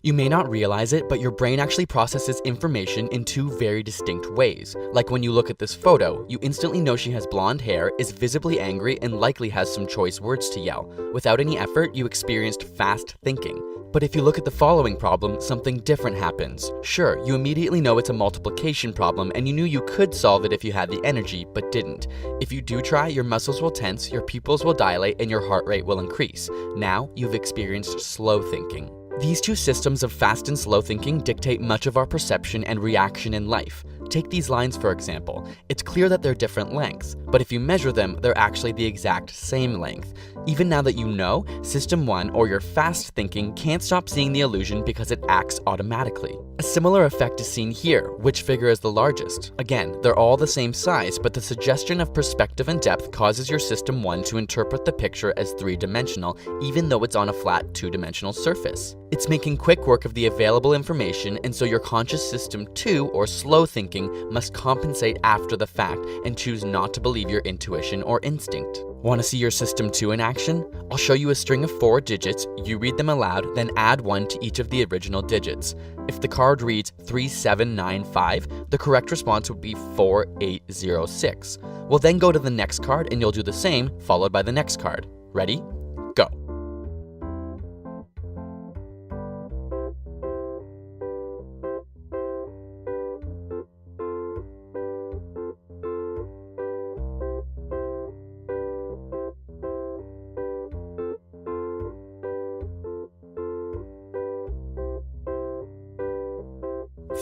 You may not realize it, but your brain actually processes information in two very distinct ways. Like when you look at this photo, you instantly know she has blonde hair, is visibly angry, and likely has some choice words to yell. Without any effort, you experienced fast thinking. But if you look at the following problem, something different happens. Sure, you immediately know it's a multiplication problem and you knew you could solve it if you had the energy, but didn't. If you do try, your muscles will tense, your pupils will dilate, and your heart rate will increase. Now, you've experienced slow thinking. These two systems of fast and slow thinking dictate much of our perception and reaction in life. Take these lines for example. It's clear that they're different lengths, but if you measure them, they're actually the exact same length. Even now that you know, System 1 or your fast thinking can't stop seeing the illusion because it acts automatically. A similar effect is seen here. Which figure is the largest? Again, they're all the same size, but the suggestion of perspective and depth causes your System 1 to interpret the picture as three-dimensional, even though it's on a flat two-dimensional surface. It's making quick work of the available information, and so your conscious System 2 or slow thinking must compensate after the fact and choose not to believe your intuition or instinct. Want to see your System 2 in action? I'll show you a string of 4 digits, you read them aloud, then add 1 to each of the original digits. If the card reads 3795, the correct response would be 4806. We'll then go to the next card and you'll do the same, followed by the next card. Ready? Go.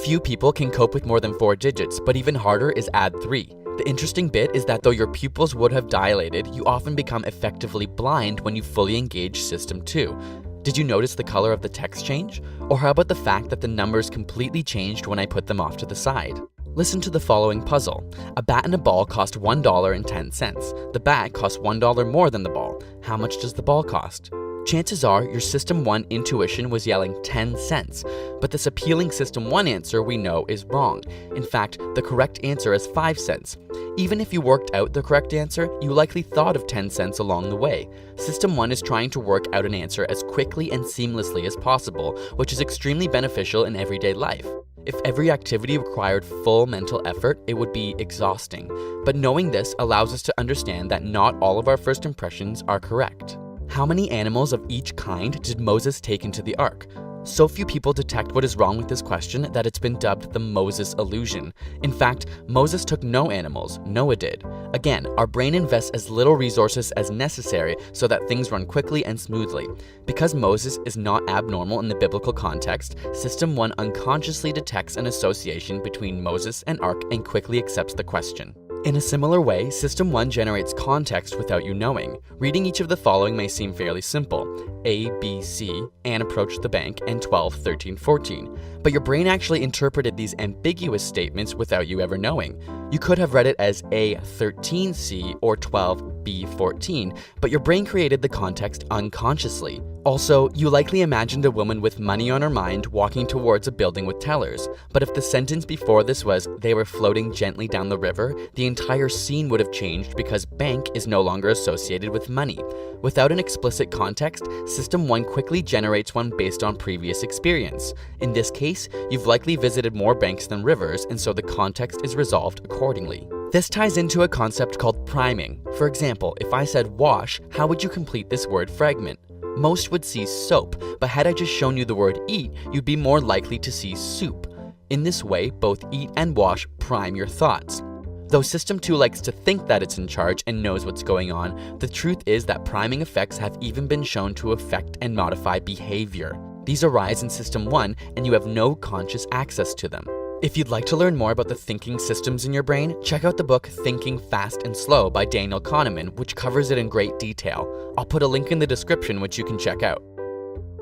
Few people can cope with more than 4 digits, but even harder is add 3. The interesting bit is that though your pupils would have dilated, you often become effectively blind when you fully engage System 2. Did you notice the color of the text change? Or how about the fact that the numbers completely changed when I put them off to the side? Listen to the following puzzle. A bat and a ball cost $1.10. The bat costs $1 more than the ball. How much does the ball cost? Chances are your System 1 intuition was yelling 10 cents, but this appealing System 1 answer we know is wrong. In fact, the correct answer is 5 cents. Even if you worked out the correct answer, you likely thought of 10 cents along the way. System 1 is trying to work out an answer as quickly and seamlessly as possible, which is extremely beneficial in everyday life. If every activity required full mental effort, it would be exhausting. But knowing this allows us to understand that not all of our first impressions are correct. How many animals of each kind did Moses take into the ark? So few people detect what is wrong with this question that it's been dubbed the Moses illusion. In fact, Moses took no animals, Noah did. Again, our brain invests as little resources as necessary so that things run quickly and smoothly. Because Moses is not abnormal in the biblical context, System 1 unconsciously detects an association between Moses and ark and quickly accepts the question. In a similar way, System 1 generates context without you knowing. Reading each of the following may seem fairly simple. A, B, C, Anne approached the bank, and 12, 13, 14. But your brain actually interpreted these ambiguous statements without you ever knowing. You could have read it as A, 13C or 12, B, 14, but your brain created the context unconsciously. Also, you likely imagined a woman with money on her mind walking towards a building with tellers. But if the sentence before this was, they were floating gently down the river, the entire scene would have changed because bank is no longer associated with money. Without an explicit context, System 1 quickly generates one based on previous experience. In this case, you've likely visited more banks than rivers, and so the context is resolved accordingly. This ties into a concept called priming. For example, if I said wash, how would you complete this word fragment? Most would see soap, but had I just shown you the word eat, you'd be more likely to see soup. In this way, both eat and wash prime your thoughts. Though System 2 likes to think that it's in charge and knows what's going on, the truth is that priming effects have even been shown to affect and modify behavior. These arise in System 1 and you have no conscious access to them. If you'd like to learn more about the thinking systems in your brain, check out the book Thinking Fast and Slow by Daniel Kahneman, which covers it in great detail. I'll put a link in the description which you can check out.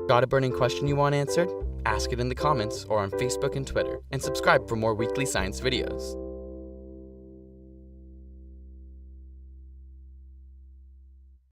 Got a burning question you want answered? Ask it in the comments or on Facebook and Twitter, and subscribe for more weekly science videos.